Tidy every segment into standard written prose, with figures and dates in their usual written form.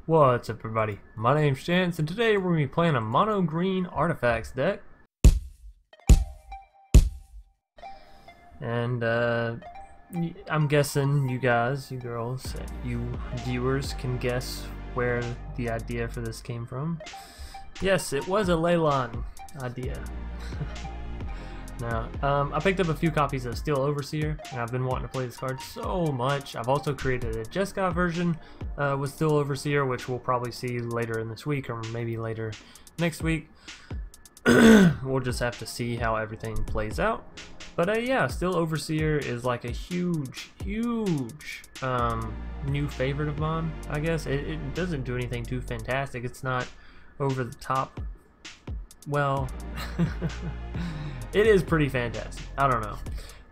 What's up everybody, my name's Chance and today we're going to be playing a mono green artifacts deck. And I'm guessing you guys, you girls, you viewers can guess where the idea for this came from. Yes, it was a Leyline idea. Now, I picked up a few copies of Steel Overseer, and I've been wanting to play this card so much. I've also created a Jeskai version with Steel Overseer, which we'll probably see later in this week, or maybe later next week. We'll just have to see how everything plays out. But yeah, Steel Overseer is like a huge new favorite of mine, I guess. It doesn't do anything too fantastic. It's not over the top. Well, it is pretty fantastic. I don't know.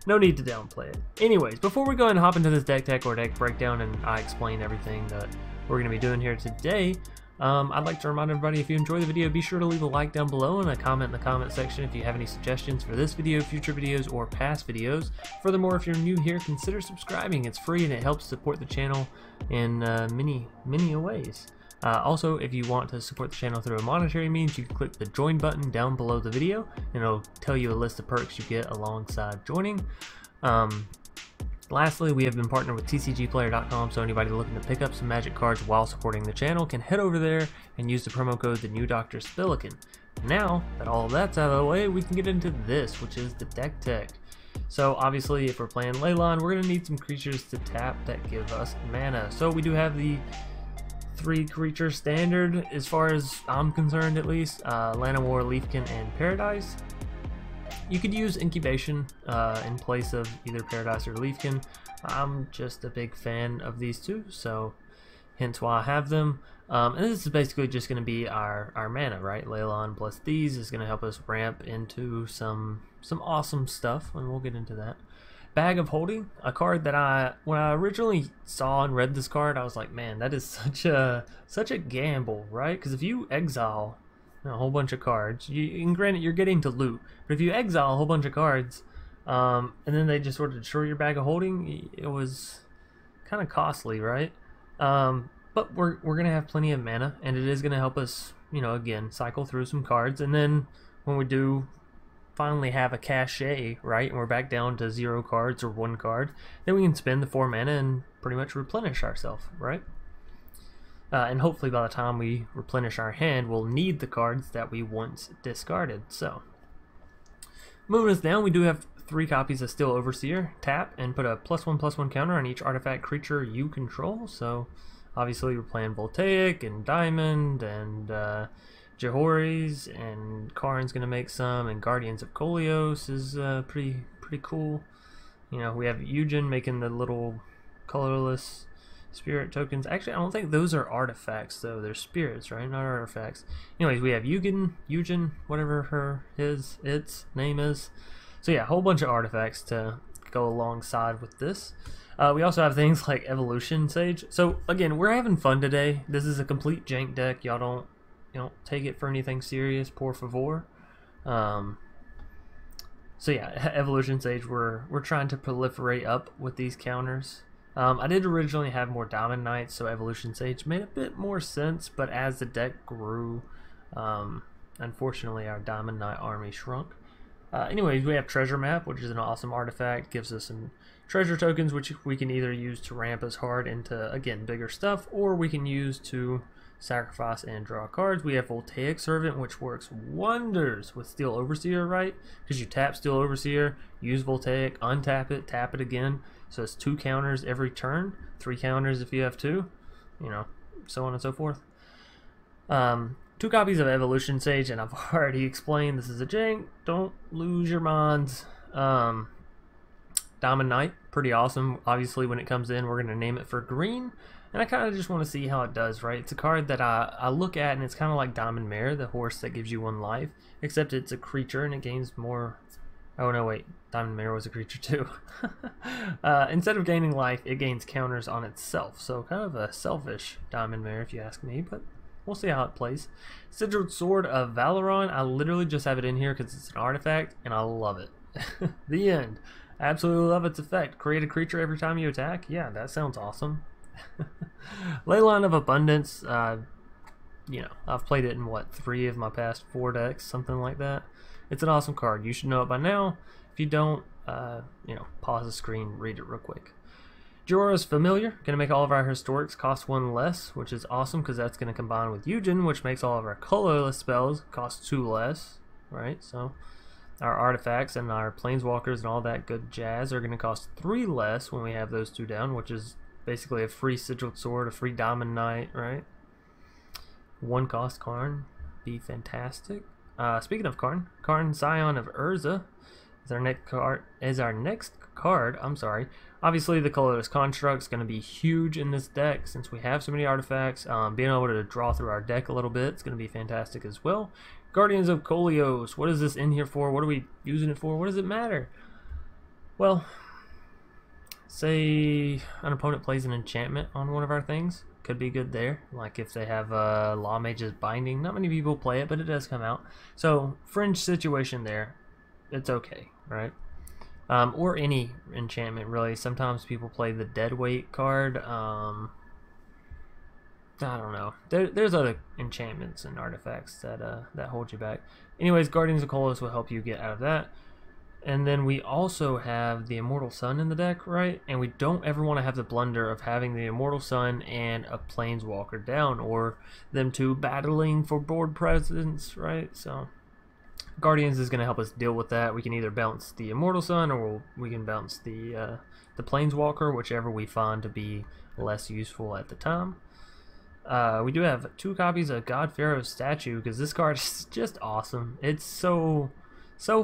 No need to downplay it. Anyways, before we go and hop into this deck tech or deck breakdown and I explain everything that we're going to be doing here today, I'd like to remind everybody, if you enjoy the video, be sure to leave a like down below and a comment in the comment section if you have any suggestions for this video, future videos, or past videos. Furthermore, if you're new here, consider subscribing. It's free and it helps support the channel in many ways. Also, if you want to support the channel through a monetary means, you can click the join button down below the video and it'll tell you a list of perks you get alongside joining. Lastly, we have been partnered with tcgplayer.com, so anybody looking to pick up some magic cards while supporting the channel can head over there and use the promo code TheNewDoctorSpillikin. Now that all of that's out of the way, we can get into this, which is the deck tech. So obviously, if we're playing Leyline, we're going to need some creatures to tap that give us mana. So we do have the 3 creature standard, as far as I'm concerned at least, Llanowar, Leafkin, and Paradise. You could use Incubation in place of either Paradise or Leafkin. I'm just a big fan of these two, so hence why I have them. And this is basically just going to be our mana, right? Leyline plus these is going to help us ramp into some awesome stuff, and we'll get into that. Bag of Holding, a card that when I originally saw and read this card, I was like, man, that is such a gamble, right? Because if you exile a whole bunch of cards, and granted you're getting to loot, but if you exile a whole bunch of cards, and then they just sort of destroy your Bag of Holding, it was kind of costly, right? But we're gonna have plenty of mana, and it is gonna help us, you know, again, cycle through some cards, and then when we do finally have a cachet, right, and we're back down to 0 cards or 1 card, then we can spend the 4 mana and pretty much replenish ourselves, right? And hopefully by the time we replenish our hand, we'll need the cards that we once discarded. So moving us down, we do have 3 copies of Steel Overseer. Tap and put a +1/+1 counter on each artifact creature you control. So obviously we're playing Voltaic and Diamond and Jhoira's, and Karn's gonna make some, and Guardians of Koilos is pretty cool. You know, we have Ugin making the little colorless spirit tokens. Actually, I don't think those are artifacts though. They're spirits, right? Not artifacts. Anyways, we have Ugin, whatever its name is. So yeah, a whole bunch of artifacts to go alongside with this. We also have things like Evolution Sage. So again, we're having fun today. This is a complete jank deck. Y'all don't take it for anything serious, por favor. So yeah, Evolution Sage, we're trying to proliferate up with these counters. I did originally have more Diamond Knights, so Evolution Sage made a bit more sense, but as the deck grew, unfortunately our Diamond Knight army shrunk. Anyways, we have Treasure Map, which is an awesome artifact, gives us some treasure tokens which we can either use to ramp us hard into, again, bigger stuff, or we can use to sacrifice and draw cards. We have Voltaic Servant, which works wonders with Steel Overseer, right? Because you tap Steel Overseer, use Voltaic, untap it, tap it again. So it's 2 counters every turn, 3 counters if you have 2, you know, so on and so forth. 2 copies of Evolution Sage, and I've already explained this is a jank. Don't lose your minds. Diamond Knight, pretty awesome. Obviously, when it comes in, we're going to name it for green. And I kind of just want to see how it does, right? It's a card that I look at, and it's kind of like Diamond Mare, the horse that gives you 1 life, except it's a creature and it gains more. Oh no, wait, Diamond Mare was a creature too. Instead of gaining life, it gains counters on itself. So kind of a selfish Diamond Mare, if you ask me, but we'll see how it plays. Sigiled Sword of Valeron, I literally just have it in here because it's an artifact, and I love it. The end. I absolutely love its effect. Create a creature every time you attack. Yeah, that sounds awesome. Leyline of Abundance, you know, I've played it in what, 3 of my past 4 decks, something like that. It's an awesome card. You should know it by now. If you don't, you know, pause the screen, read it real quick. Jhoira is familiar, going to make all of our historics cost 1 less, which is awesome because that's going to combine with Ugin, which makes all of our colorless spells cost 2 less, right? So our artifacts and our planeswalkers and all that good jazz are going to cost 3 less when we have those 2 down, which is basically a free Sigiled Sword, a free Diamond Knight, right? 1 cost Karn, be fantastic. Speaking of Karn, Karn Scion of Urza is our next card. I'm sorry. Obviously, the Koleos construct is going to be huge in this deck since we have so many artifacts. Being able to draw through our deck a little bit is going to be fantastic as well. Guardians of Koilos. What is this in here for? What are we using it for? What does it matter? Well, say an opponent plays an enchantment on one of our things. Could be good there. Like if they have Law Mage's Binding. Not many people play it, but it does come out. So, fringe situation there. It's okay, right? Or any enchantment, really. Sometimes people play the Deadweight card. I don't know. There's other enchantments and artifacts that that hold you back. Anyways, Guardians of Koilos will help you get out of that. And then we also have the Immortal Sun in the deck, right? And we don't ever want to have the blunder of having the Immortal Sun and a Planeswalker down, or them two battling for board presence, right? So Guardians is going to help us deal with that. We can either bounce the Immortal Sun or we can bounce the Planeswalker, whichever we find to be less useful at the time. We do have 2 copies of God-Pharaoh's statue because this card is just awesome. It's so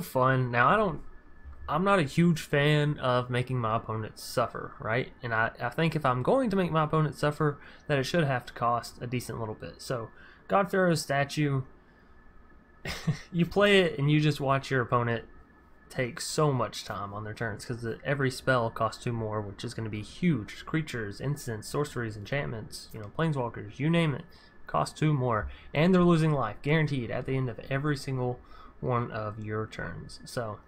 fun. Now I'm not a huge fan of making my opponents suffer, right? And I think if I'm going to make my opponent suffer, that it should have to cost a decent little bit. So God-Pharaoh's statue, you play it and you just watch your opponent take so much time on their turns because every spell costs 2 more, which is going to be huge. Creatures, instants, sorceries, enchantments, you know, planeswalkers, you name it, cost 2 more, and they're losing life guaranteed at the end of every single one of your turns. So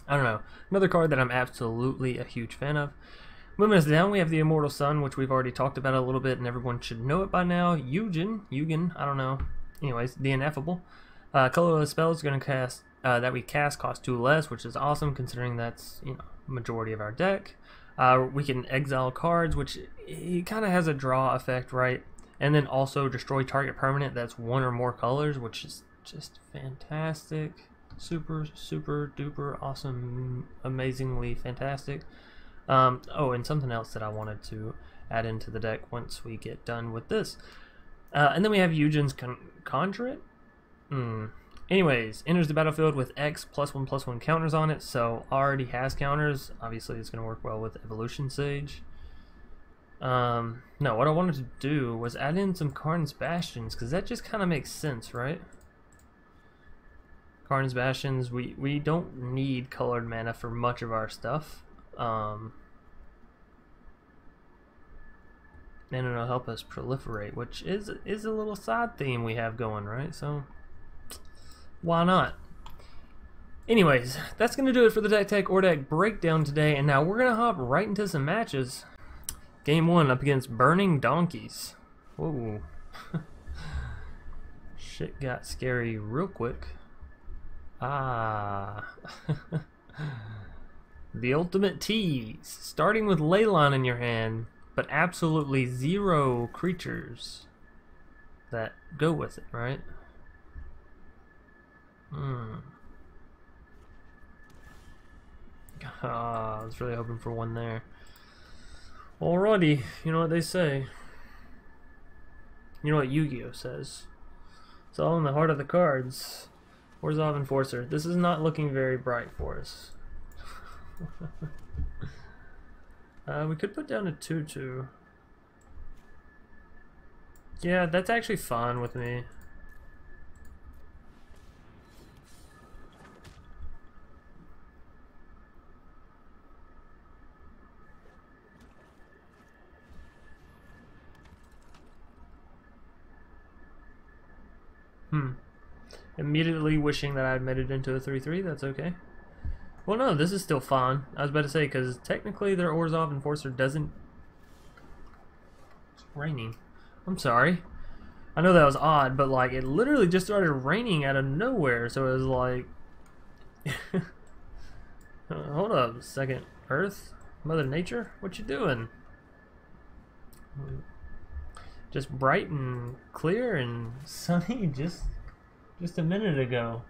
I don't know, another card that I'm absolutely a huge fan of. Moving us down, we have the Immortal Sun, which we've already talked about a little bit and everyone should know it by now. Ugin, I don't know. Anyways, the Ineffable. Color of the spells going to cast that we cast cost 2 less, which is awesome considering that's, you know, majority of our deck. We can exile cards, which it kind of has a draw effect, right? And then also destroy target permanent that's 1 or more colors, which is just fantastic. Super duper awesome, amazingly fantastic. Oh, and something else that I wanted to add into the deck once we get done with this. And then we have Ugin's Conjurant. Anyways, enters the battlefield with X +1/+1 counters on it, so already has counters. Obviously, it's going to work well with Evolution Sage. No, what I wanted to do was add in some Karn's Bastions, because that just kind of makes sense, right? Karn's Bastions, we don't need colored mana for much of our stuff. And it'll help us proliferate, which is a little side theme we have going, right? So why not? Anyways, that's going to do it for the deck tech or deck breakdown today, and now we're going to hop right into some matches. Game 1 up against Burning Donkeys. Whoa. Shit got scary real quick. The ultimate tease. Starting with Leyline in your hand, but absolutely 0 creatures that go with it, right? I was really hoping for one there. Alrighty, you know what they say. You know what Yu-Gi-Oh says. It's all in the heart of the cards. Orzhov Enforcer. This is not looking very bright for us. We could put down a 2/2. Yeah, that's actually fine with me. Immediately wishing that I had made it into a 3/3, that's okay. Well, no, this is still fine. I was about to say, because technically their Orzhov Enforcer doesn't raining. I'm sorry. I know that was odd, but like it literally just started raining out of nowhere, so it was like hold up a second. Earth? Mother Nature? What you doing? Just bright and clear and sunny just a minute ago.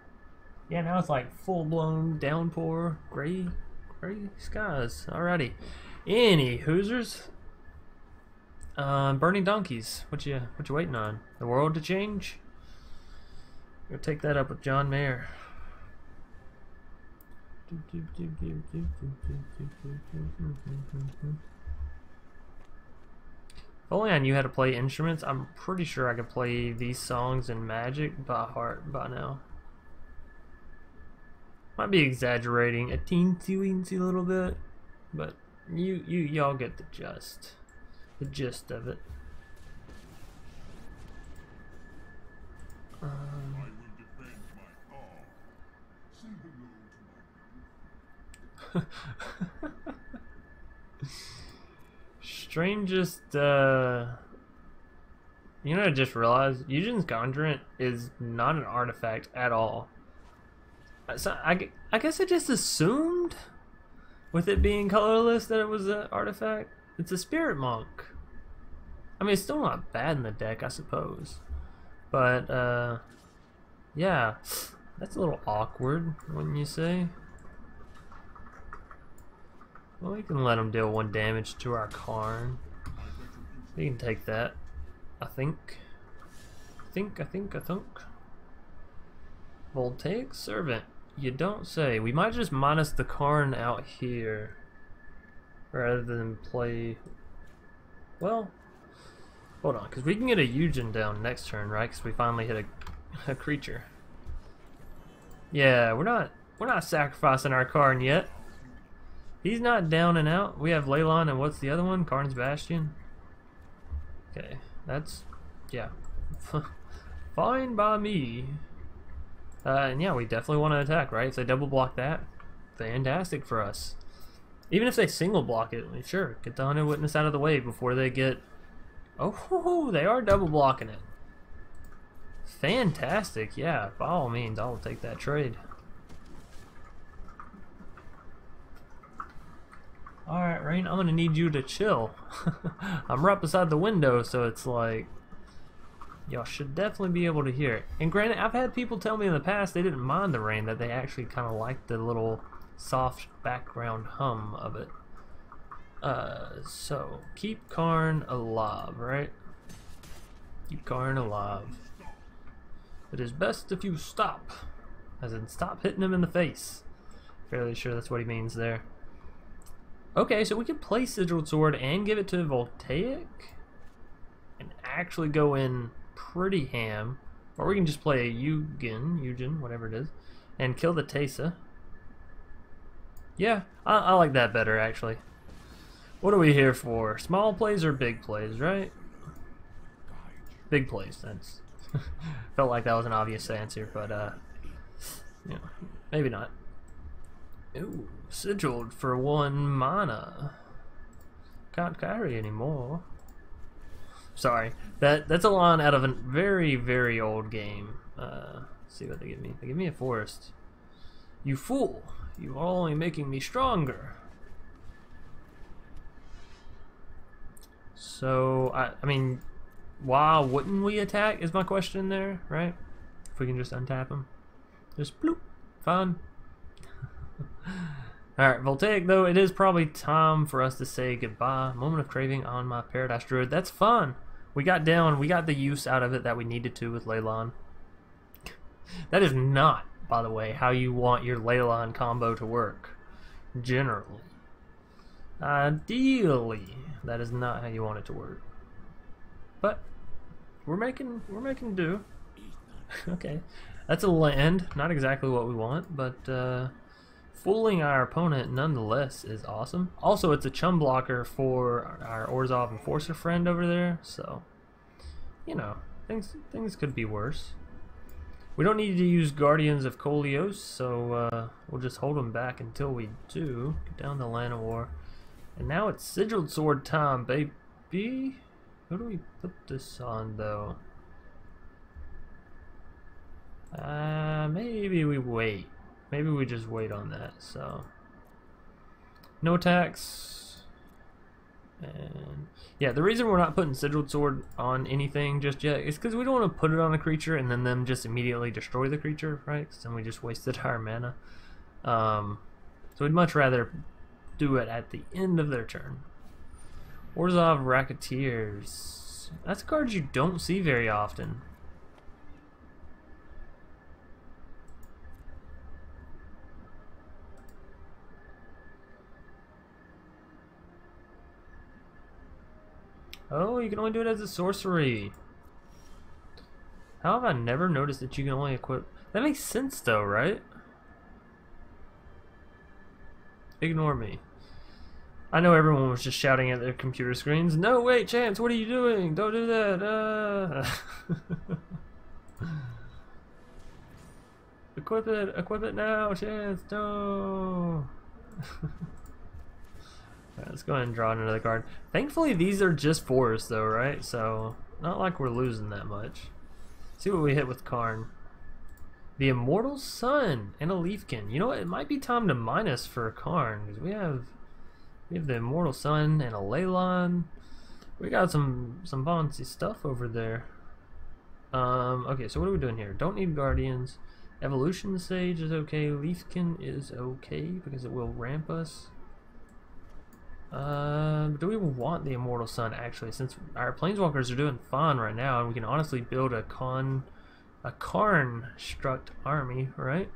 Yeah, now it's like full-blown downpour, gray skies. Alrighty. Any Hoosers? Burning donkeys. What you waiting on? The world to change? Go take that up with John Mayer. If only I knew how to play instruments, I'm pretty sure I could play these songs in Magic by heart by now. Might be exaggerating a teensy little bit, but y'all get the gist of it. Strangest, you know, I just realized Ugin's Conjurant is not an artifact at all. So I guess I just assumed, with it being colorless, that it was an artifact. It's a Spirit Monk. I mean, it's still not bad in the deck, I suppose. But, yeah, that's a little awkward, wouldn't you say? Well, we can let him deal 1 damage to our Karn. We can take that, I think. I think. Voltaic Servant. You don't say. We might just minus the Karn out here rather than play. Well, hold on, because we can get a Ugin down next turn, right? Because we finally hit a creature. Yeah, we're not sacrificing our Karn yet. He's not down and out. We have Leyline and what's the other one? Karn's Bastion. Okay, that's yeah, fine by me. And yeah, we definitely want to attack, right? If they double block that, fantastic for us. Even if they single block it, sure, get the Hunted Witness out of the way before they get... Oh, they are double blocking it. Fantastic, yeah, by all means, I'll take that trade. Alright, Rain, I'm gonna need you to chill. I'm right beside the window, so it's like... Y'all should definitely be able to hear it. And granted, I've had people tell me in the past they didn't mind the rain, that they actually kind of liked the little soft background hum of it. So, keep Karn alive, right? Keep Karn alive. It is best if you stop. As in, stop hitting him in the face. Fairly sure that's what he means there. Okay, so we could play Sigiled Sword and give it to Voltaic. And actually go in pretty ham, or we can just play a Ugin, whatever it is, and kill the Teysa. Yeah, I like that better actually. What are we here for? Small plays or big plays, right? Big plays. That's felt like that was an obvious answer, but yeah, maybe not. Ooh, Sigiled for 1 mana. Can't carry anymore. Sorry, that's a line out of a very old game. Let's see what they give me. They give me a forest. You fool! You are only making me stronger. So I mean, why wouldn't we attack? Is my question there, right? If we can just untap him, just bloop, fine. All right, Voltaic though, it is probably time for us to say goodbye. Moment of craving on my Paradise Druid. That's fun. We got the use out of it that we needed to with Leyline. That is not, by the way, how you want your Leyline combo to work. Generally. Ideally, that is not how you want it to work. But we're making do. Okay. That's a land, not exactly what we want, but fooling our opponent nonetheless is awesome. Also, it's a chum blocker for our Urza Enforcer friend over there, so you know, things could be worse. We don't need to use Guardians of Koilos, so we'll just hold them back until we do. Get down to Llanowar. And now it's Sigiled Sword time, baby. Who do we put this on though? Maybe we wait. Maybe we just wait on that. So no attacks. And yeah, the reason we're not putting Sigiled Sword on anything just yet is because we don't want to put it on a creature and then them just immediately destroy the creature, right? Because then we just wasted our mana. So we'd much rather do it at the end of their turn. Urza Racketeers. That's a card you don't see very often. Oh, you can only do it as a sorcery. How have I never noticed that you can only equip... That makes sense though, right? Ignore me. I know everyone was just shouting at their computer screens. No, wait, Chance, what are you doing? Don't do that. Equip it now, Chance, no. Alright, let's go ahead and draw another card. Thankfully, these are just forests, though, right? So, not like we're losing that much. See what we hit with Karn. The Immortal Sun and a Leafkin. You know what? It might be time to minus for Karn because we have the Immortal Sun and a Leyline. We got some fancy stuff over there. Okay, so what are we doing here? Don't need Guardians. Evolution Sage is okay. Leafkin is okay because it will ramp us. Do we want the Immortal Sun actually, since our Planeswalkers are doing fine right now and we can honestly build a Karn struct army, right?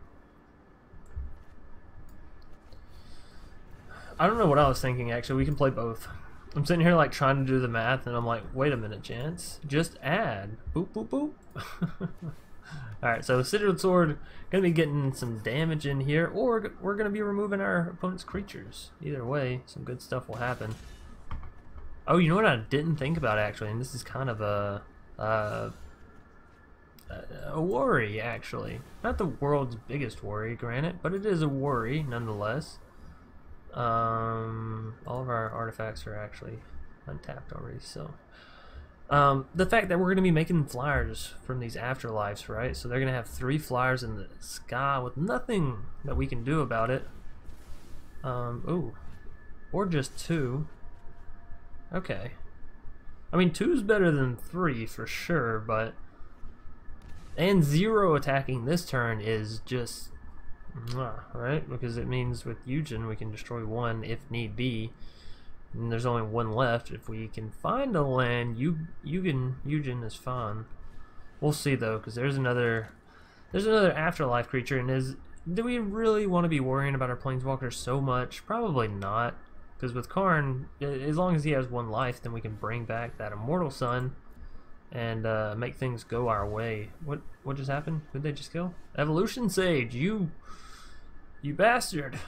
I don't know what I was thinking actually. We can play both. I'm sitting here like trying to do the math and I'm like, wait a minute, Chance. Just add. Boop boop boop. Alright, so Sigiled Sword gonna be getting some damage in here, or we're gonna be removing our opponent's creatures. Either way, some good stuff will happen. Oh, you know what I didn't think about actually, and this is kind of a worry actually. Not the world's biggest worry, granted, but it is a worry nonetheless. All of our artifacts are actually untapped already, so the fact that we're going to be making flyers from these afterlives, right? So they're going to have 3 flyers in the sky with nothing that we can do about it. Ooh, or just 2. Okay, I mean 2 is better than 3 for sure, but and 0 attacking this turn is just right, because it means with Ugin we can destroy 1 if need be. And there's only 1 left. If we can find a land, Ugin is fine. We'll see though, because there's another afterlife creature, and do we really want to be worrying about our planeswalkers so much? Probably not, because with Karn, as long as he has 1 life, then we can bring back that Immortal Sun and make things go our way. What just happened? Who'd they just kill? Evolution Sage, you bastard.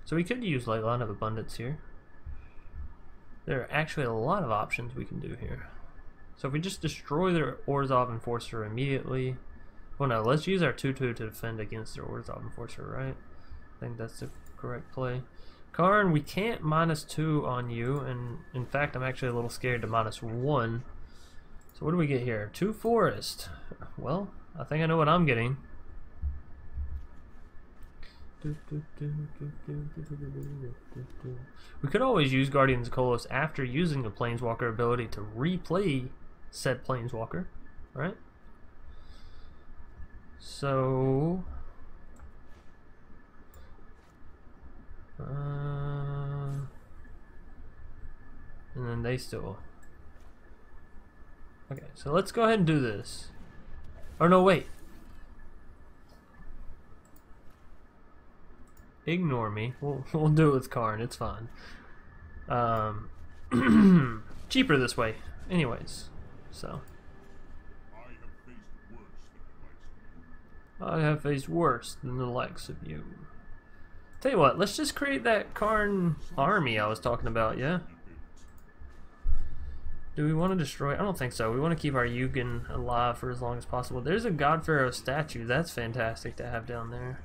So we could use Leyline of Abundance here. There are actually a lot of options we can do here. So if we just destroy their Orzhov Enforcer immediately, well no, let's use our 2/2 to defend against their Orzhov Enforcer, right? I think that's the correct play. Karn, we can't -2 on you, and in fact I'm actually a little scared to -1. So what do we get here? 2 forest. Well, I think I know what I'm getting. We could always use Guardians of Koilos after using the Planeswalker ability to replay said Planeswalker, right? So and then they still. Okay, so let's go ahead and do this. Or no, wait. Ignore me. We'll do it with Karn. It's fine. Cheaper this way. Anyways, so. I have faced worse than the likes of you. Tell you what, let's just create that Karn army I was talking about, yeah? Do we want to destroy? I don't think so. We want to keep our Ugin alive for as long as possible. There's a God-Pharaoh statue. That's fantastic to have down there.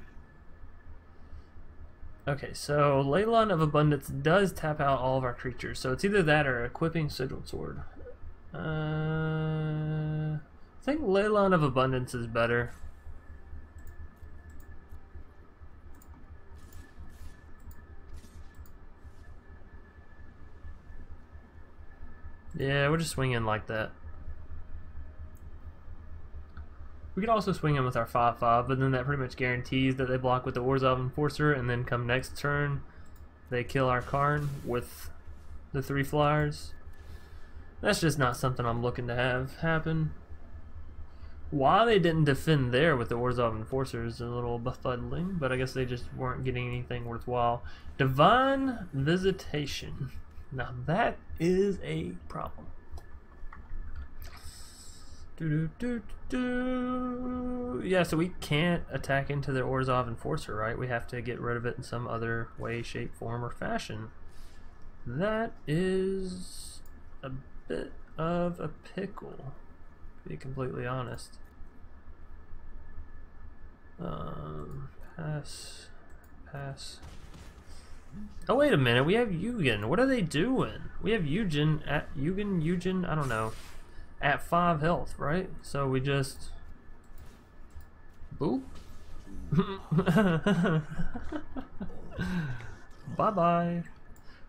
Okay, so Leyline of Abundance does tap out all of our creatures, so it's either that or equipping Sigiled Sword. I think Leyline of Abundance is better. Yeah, we're just swinging like that. We could also swing in with our 5/5, but then that pretty much guarantees that they block with the Orzhov Enforcer, and then come next turn, they kill our Karn with the 3 flyers. That's just not something I'm looking to have happen. Why they didn't defend there with the Orzhov Enforcer is a little befuddling, but I guess they just weren't getting anything worthwhile. Divine Visitation. Now that is a problem. Yeah, so we can't attack into the Orzhov Enforcer, right? We have to get rid of it in some other way, shape, form, or fashion. That is a bit of a pickle, to be completely honest. Pass. Oh, wait a minute, we have Ugin. What are they doing? We have Ugin, I don't know, at 5 health, right? So we just... boop. Bye-bye.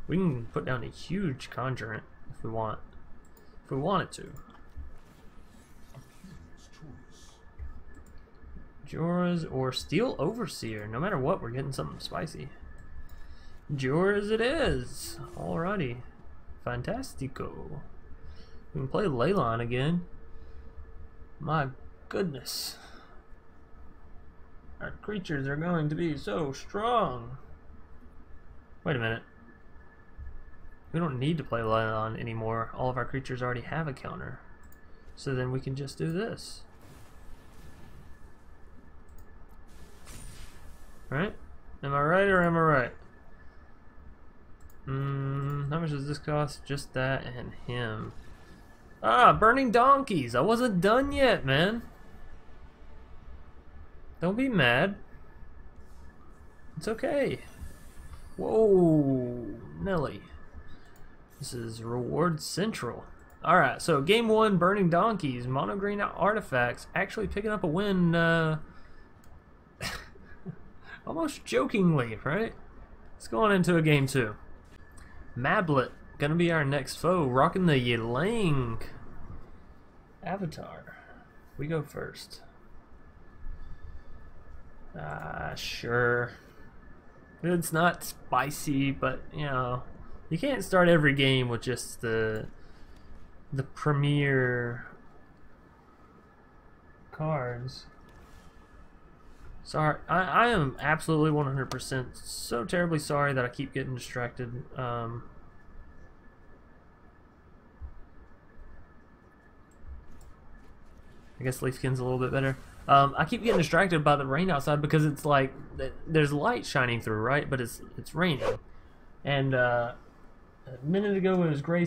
We can put down a huge Conjurant if we want. If we wanted to. Jhoira's or Steel Overseer. No matter what, we're getting something spicy. Jhoira's it is. Alrighty. Fantastico. We can play Leyline again. My goodness. Our creatures are going to be so strong. Wait a minute. We don't need to play Leyline anymore. All of our creatures already have a counter. So then we can just do this. Right? Am I right or am I right? How much does this cost? Just that and him. Ah, burning donkeys! I wasn't done yet, man. Don't be mad. It's okay. Whoa, Nelly. This is reward central. Alright, so game 1, burning donkeys, mono green artifacts, actually picking up a win, almost jokingly, right? Let's go on into a game 2. Mablet, gonna be our next foe, rocking the Yelang avatar. We go first. Sure. It's not spicy, but you know, you can't start every game with just the premier cards. Sorry, I am absolutely 100% so terribly sorry that I keep getting distracted. I guess Leafkin's a little bit better. I keep getting distracted by the rain outside because it's like there's light shining through, right? But it's raining, and a minute ago it was gray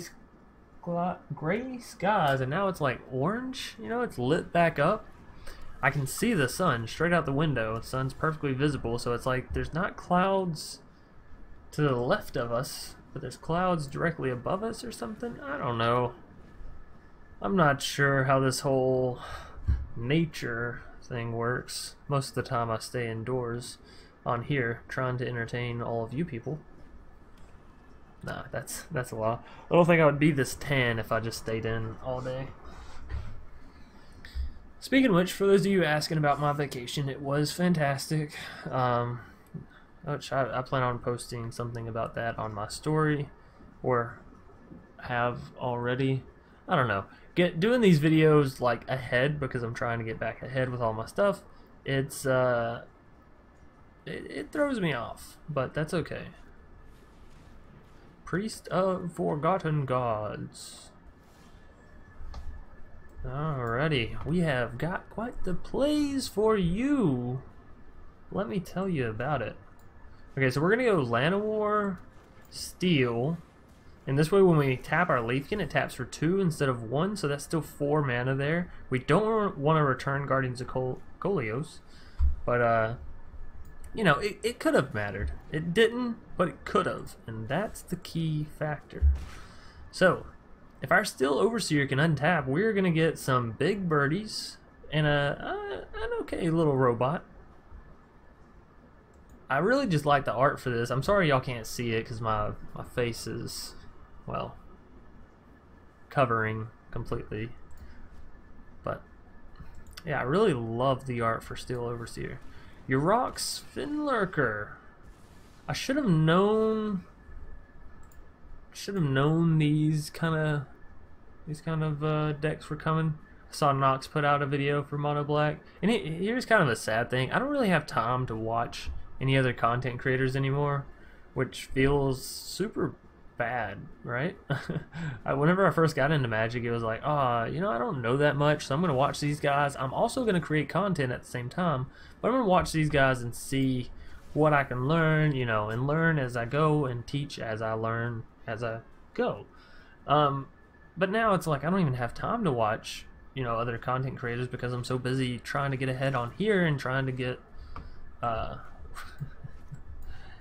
skies, and now it's like orange. You know, it's lit back up. I can see the sun straight out the window. The sun's perfectly visible, so it's like there's not clouds to the left of us, but there's clouds directly above us or something. I don't know. I'm not sure how this whole nature thing works. Most of the time I stay indoors on here trying to entertain all of you people. Nah, that's a lot. I don't think I would be this tan if I just stayed in all day. Speaking of which, for those of you asking about my vacation, it was fantastic. Which I plan on posting something about that on my story, or have already. I don't know. Doing these videos like ahead because I'm trying to get back ahead with all my stuff. It's it throws me off, but that's okay. Priest of Forgotten Gods. Alrighty, we have got quite the plays for you. Let me tell you about it. Okay, so we're gonna go Llanowar, Steel, and this way when we tap our Leafkin, it taps for 2 instead of 1, so that's still 4 mana there. We don't want to return Guardians of Koilos, but you know, it could have mattered. It didn't, but it could have, and that's the key factor. So, if our Steel Overseer can untap, we're gonna get some big birdies and an okay little robot. I really just like the art for this. I'm sorry y'all can't see it because my face is, well, covering completely. But yeah, I really love the art for Steel Overseer. Yurok's Finlurker. I should have known these kind of decks were coming. I saw Nox put out a video for Mono Black, and here's kind of a sad thing. I don't really have time to watch any other content creators anymore, which feels super bad, right? Whenever I first got into Magic, it was like, you know, I don't know that much, so I'm gonna watch these guys. I'm also gonna create content at the same time, but I'm gonna watch these guys and see what I can learn, you know, and learn as I go and teach as I learn as I go. But now it's like I don't even have time to watch, you know, other content creators because I'm so busy trying to get ahead on here and trying to get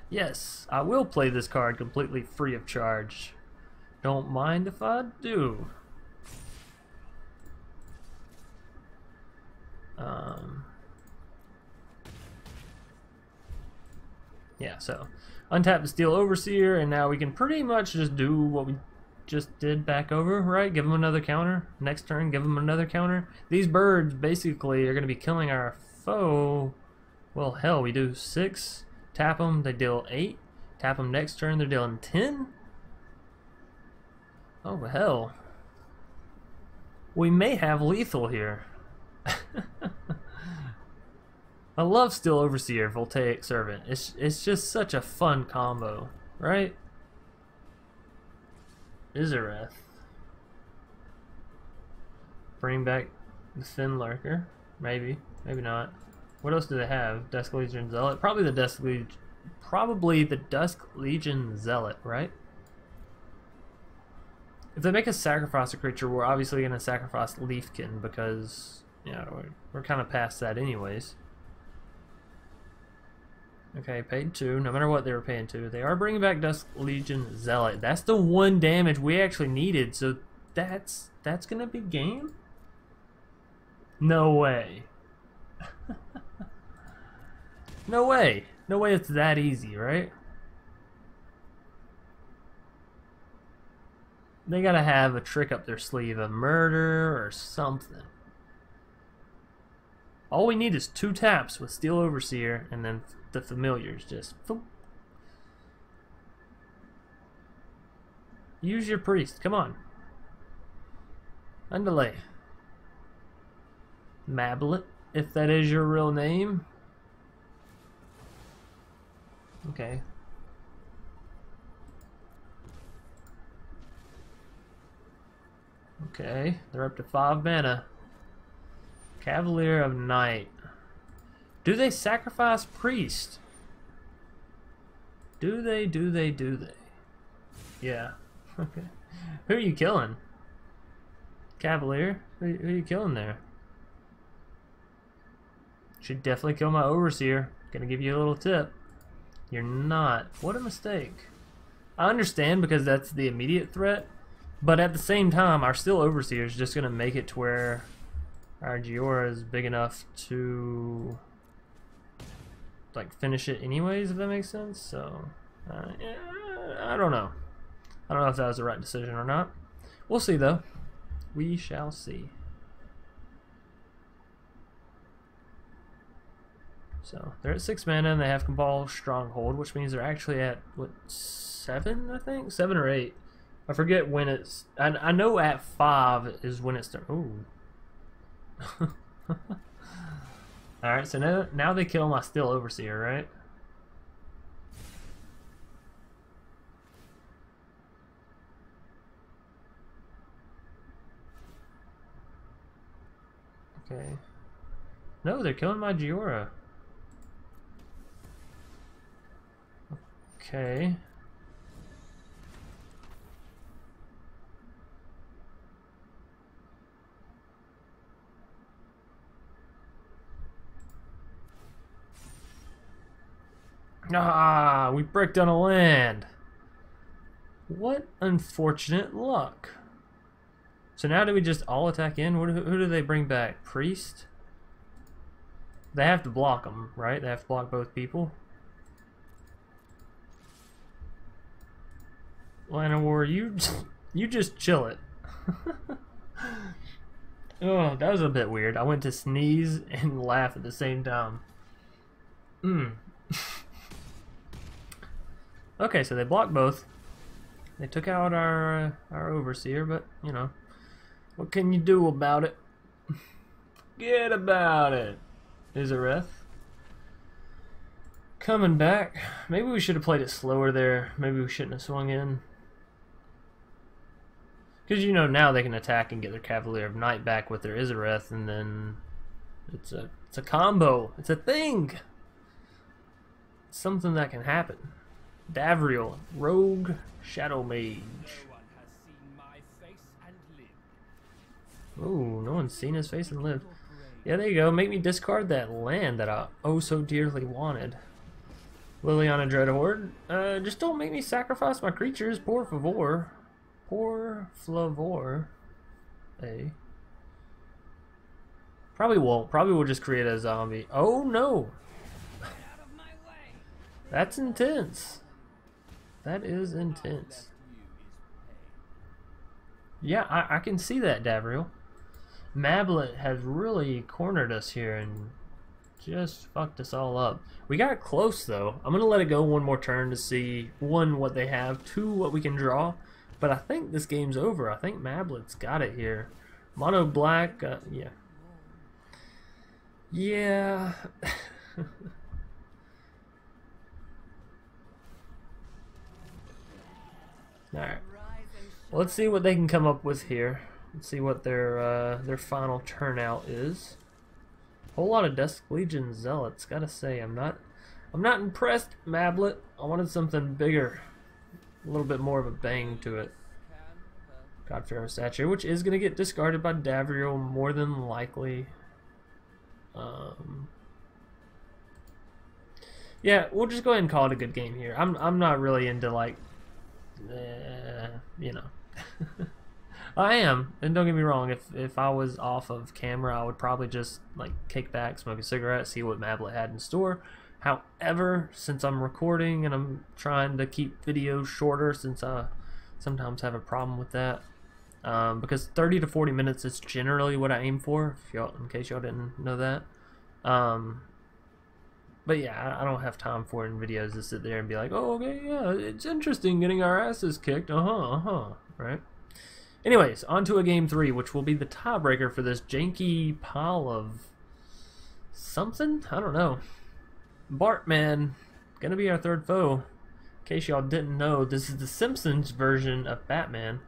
yes, I will play this card completely free of charge. Don't mind if I do. Yeah, so untap the Steel Overseer, and now we can pretty much just do what we just did back over, right? Give them another counter. Next turn, give them another counter. These birds basically are going to be killing our foe. Well, hell, we do 6. Tap them, they deal 8. Tap them next turn, they're dealing 10. Oh, hell. We may have lethal here. I love Steel Overseer, Voltaic Servant. It's just such a fun combo, right? Izareth. Bring back the Finlurker. Maybe. Maybe not. What else do they have? Dusk Legion Zealot? Probably the Dusk Legion Zealot, right? If they make us sacrifice a creature, we're obviously going to sacrifice Leafkin because, you know, we're kind of past that anyways. Okay, paid 2, no matter what they were paying 2. They are bringing back Dusk Legion Zealot. That's the one damage we actually needed, so that's gonna be game? No way. No way. No way it's that easy, right? They gotta have a trick up their sleeve, a murder or something. All we need is 2 taps with Steel Overseer, and then the familiars just... Boom. Use your priest, come on. Undelay. Mablet, if that is your real name. Okay. Okay, they're up to 5 mana. Cavalier of Night. Do they sacrifice priest? Do they? Yeah. Okay. Who are you killing? Cavalier? Who are you killing there? Should definitely kill my Overseer. Gonna give you a little tip. You're not. What a mistake. I understand because that's the immediate threat, but at the same time, our Steel Overseer is just gonna make it to where our Jhoira is big enough to like finish it anyways, if that makes sense. So yeah, I don't know. I don't know if that was the right decision or not. We'll see though. We shall see. So they're at 6 mana and they have Cabal Stronghold, which means they're actually at what, 7? I think 7 or 8. I forget when it's. I know at 5 is when it's. Ooh. Alright, so now they kill my Steel Overseer, right? Okay. No, they're killing my Jhoira. Okay. Ah, we bricked on a land. What unfortunate luck. So now do we just all attack in? Who do they bring back? Priest? They have to block them, right? They have to block both people. Llanowar, you just chill it. Oh, that was a bit weird. I went to sneeze and laugh at the same time. Okay, so they blocked both. They took out our overseer, but you know, what can you do about it? Get about it. Izareth. Coming back. Maybe we should have played it slower there. Maybe we shouldn't have swung in. Because you know now they can attack and get their Cavalier of Night back with their Izareth, and then it's a combo. It's a thing. It's something that can happen. Davriel, Rogue, Shadow Mage. Ooh, no one's seen his face and lived. Yeah, there you go. Make me discard that land that I oh so dearly wanted. Liliana Dreadhorde. Just don't make me sacrifice my creatures, por favor. Por flavor. Hey. Probably won't. Probably will just create a zombie. Oh no! That's intense. That is intense. Yeah, I can see that, Davriel. Mablet has really cornered us here and just fucked us all up. We got close though. I'm gonna let it go one more turn to see, one, what they have, two, what we can draw. But I think this game's over. I think Mablet's got it here. Mono black, yeah. Yeah. Alright. Well, let's see what they can come up with here. Let's see what their final turnout is. Whole lot of Dusk Legion Zealots. Gotta say, I'm not impressed, Mablet. I wanted something bigger. A little bit more of a bang to it. God-Pharaoh Statue, which is gonna get discarded by Davriel more than likely. Yeah, we'll just go ahead and call it a good game here. I'm not really into like, you know. I am, and don't get me wrong, if I was off of camera, I would probably just like kick back, smoke a cigarette, see what Mablet had in store. However, since I'm recording and I'm trying to keep videos shorter, since I sometimes have a problem with that, because 30 to 40 minutes is generally what I aim for, if y'all, in case y'all didn't know that. But yeah, I don't have time for it in videos to sit there and be like, oh, okay, yeah, it's interesting getting our asses kicked, right? Anyways, on to a game 3, which will be the tiebreaker for this janky pile of something? I don't know. Bartman, gonna be our third foe. In case y'all didn't know, this is the Simpsons version of Batman.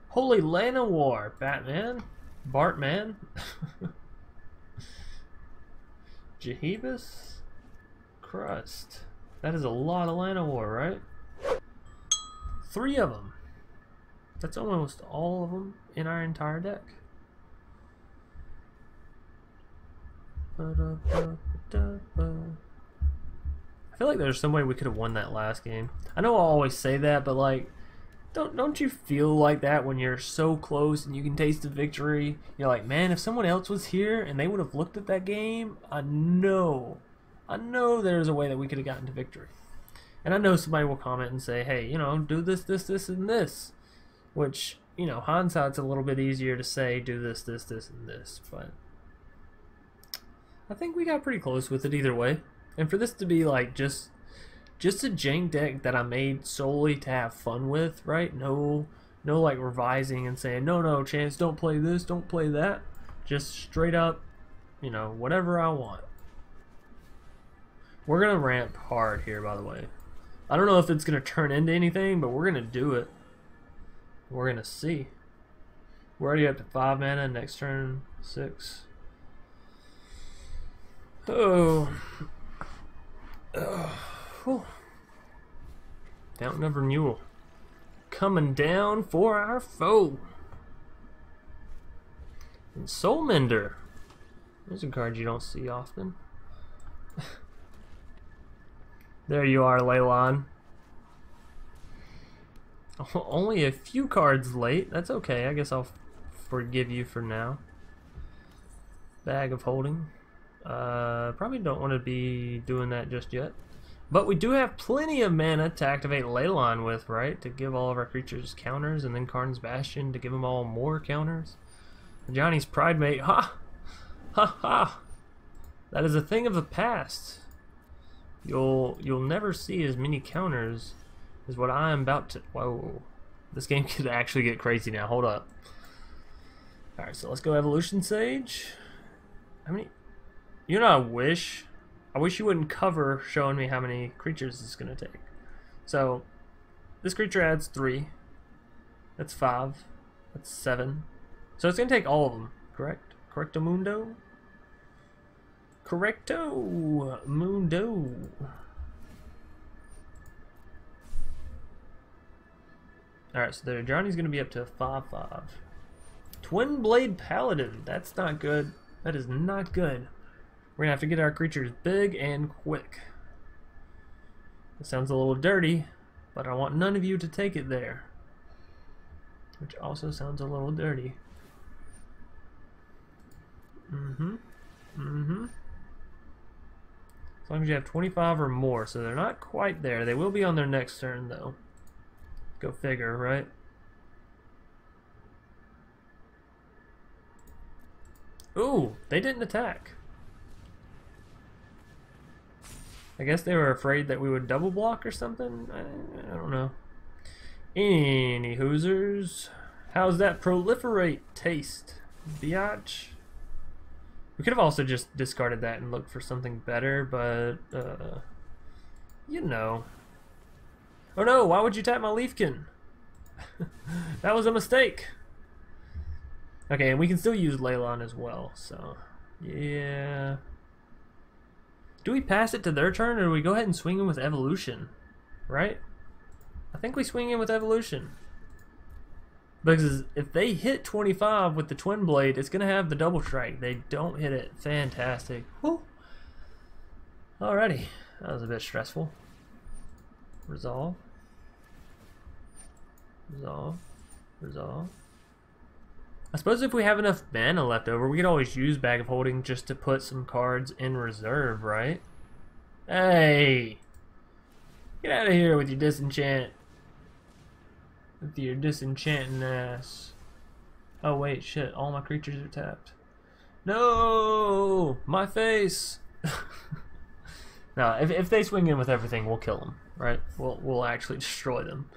Holy Llanowar, Batman, Bartman, Jehebus, Crust. That is a lot of Llanowar, right? 3 of them. That's almost all of them in our entire deck. I feel like there's some way we could have won that last game. I know I always say that, but like, don't you feel like that when you're so close and you can taste the victory? You're like, man, if someone else was here and they would have looked at that game, I know there's a way that we could have gotten to victory. And I know somebody will comment and say, hey, you know, do this, this, this, and this. Which, you know, hindsight's a little bit easier to say, do this, this, this, and this. But I think we got pretty close with it either way. And for this to be like just a jank deck that I made solely to have fun with, right? No like revising and saying, no, Chance, don't play this, don't play that. Just straight up, you know, whatever I want. We're going to ramp hard here, by the way. I don't know if it's going to turn into anything, but we're going to do it. We're going to see. We're already up to 5 mana, next turn 6. Oh. Whew. Fountain of Renewal. Coming down for our foe. And Soulmender. There's a card you don't see often. There you are, Leylon. Only a few cards late. That's okay. I guess I'll forgive you for now. Bag of Holding. Probably don't want to be doing that just yet. But we do have plenty of mana to activate Leylon with, right? To give all of our creatures counters, and then Karn's Bastion to give them all more counters. Johnny's Pridemate. Ha! Ha ha! That is a thing of the past. You'll never see as many counters as what I am about to... Whoa. This game could actually get crazy now. Hold up. Alright, so let's go Evolution Sage. How many... You know, I wish you wouldn't cover showing me how many creatures it's going to take. So, this creature adds 3. That's 5. That's 7. So it's going to take all of them, correct? Correcto mundo? Correcto mundo. Alright, so there, Johnny's going to be up to 5/5. Twin Blade Paladin. That's not good. That is not good. We're going to have to get our creatures big and quick. It sounds a little dirty, but I want none of you to take it there. Which also sounds a little dirty. As long as you have 25 or more, so they're not quite there. They will be on their next turn, though. Go figure, right? Ooh, they didn't attack. I guess they were afraid that we would double block or something? I don't know. Any hoosers. How's that proliferate taste, biatch? We could have also just discarded that and looked for something better, but, you know. Oh no, why would you tap my Leafkin? That was a mistake. Okay, and we can still use Leylon as well, so, yeah. Do we pass it to their turn, or do we go ahead and swing in with Evolution? Right? I think we swing in with Evolution. Because if they hit 25 with the Twin Blade, it's going to have the Double Strike. They don't hit it. Fantastic. Woo. Alrighty. That was a bit stressful. Resolve. Resolve. Resolve. I suppose if we have enough mana left over, we could always use Bag of Holding just to put some cards in reserve, right? Hey! Get out of here with your disenchant. With your disenchanting ass. Oh wait, shit, all my creatures are tapped. No! My face! No, if they swing in with everything, we'll kill them, right? We'll actually destroy them.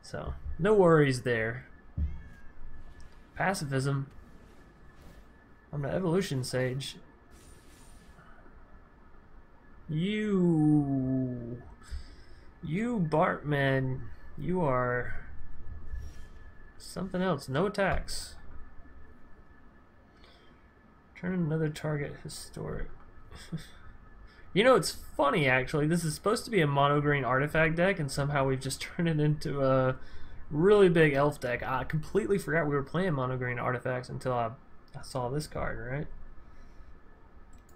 So, no worries there. Pacifism. I'm an Evolution Sage. You Bartman, you are something else. No attacks. Turn another target historic. You know, it's funny actually. This is supposed to be a mono green artifact deck, and somehow we've just turned it into a really big elf deck. I completely forgot we were playing mono green artifacts until I saw this card, right?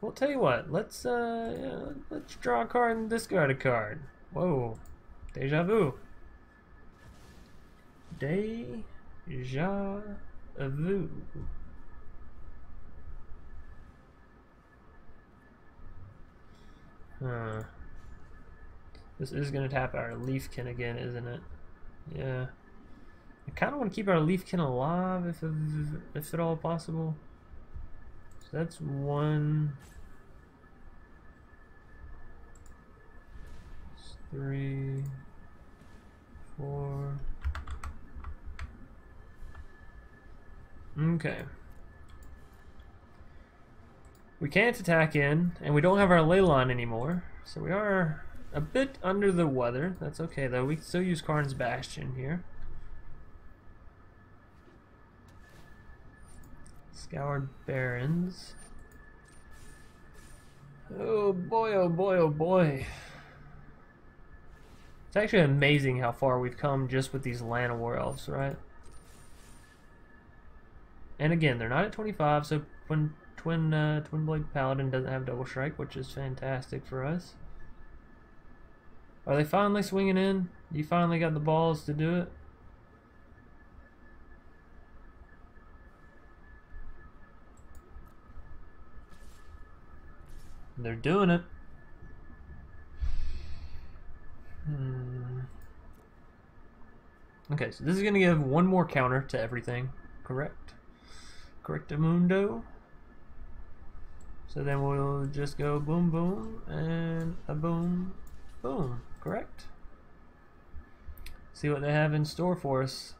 Well, tell you what, let's draw a card and discard a card. Whoa, deja vu. Deja vu. Huh. This is gonna tap our Leafkin again, isn't it? Yeah. I kind of want to keep our Leafkin alive if at all possible. So that's 1, 3, 4. Okay. We can't attack in, and we don't have our Leyline anymore, so we are a bit under the weather. That's okay though. We can still use Karn's Bastion here. Scoured Barrens. Oh boy, oh boy, oh boy. It's actually amazing how far we've come just with these Llanowar Elves, right? And again, they're not at 25, so when Twin Blade Paladin doesn't have Double Strike, which is fantastic for us. Are they finally swinging in? You finally got the balls to do it? They're doing it. Okay, so this is going to give one more counter to everything, correct? Correctamundo. So then we'll just go boom, boom, and a boom, boom, correct? See what they have in store for us.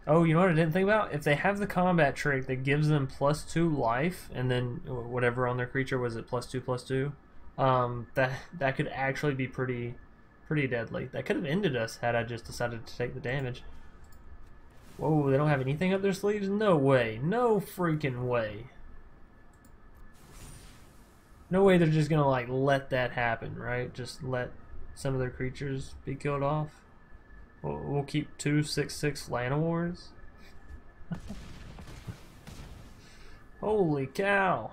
Oh, you know what I didn't think about? If they have the combat trick that gives them +2 life, and then whatever on their creature, was it +2/+2? That could actually be pretty deadly. That could have ended us had I just decided to take the damage. Whoa, they don't have anything up their sleeves? No way. No freaking way. No way they're just gonna like let that happen, right? Just let some of their creatures be killed off. We'll keep 2 6/6 Llanowars. Holy cow.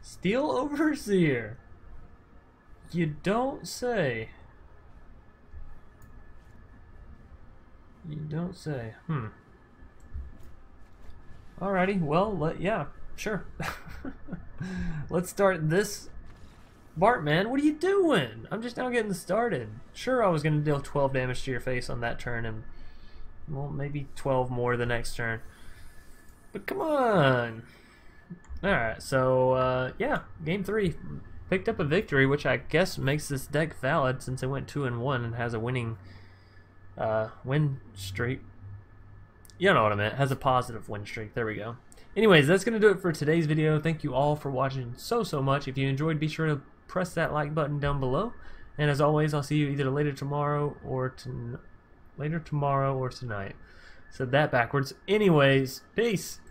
Steel Overseer. You don't say. You don't say. Alrighty, well, yeah, sure. Let's start this. Bart, man, what are you doing? I'm just now getting started. Sure, I was going to deal 12 damage to your face on that turn, and, well, maybe 12 more the next turn. But come on. Alright, so, yeah, game 3. Picked up a victory, which I guess makes this deck valid since it went 2-1 and has a winning win streak. You know what I meant. Has a positive win streak. There we go. Anyways, that's going to do it for today's video. Thank you all for watching so much. If you enjoyed, be sure to press that like button down below. And as always, I'll see you either later tomorrow or tonight. Said that backwards. Anyways, peace.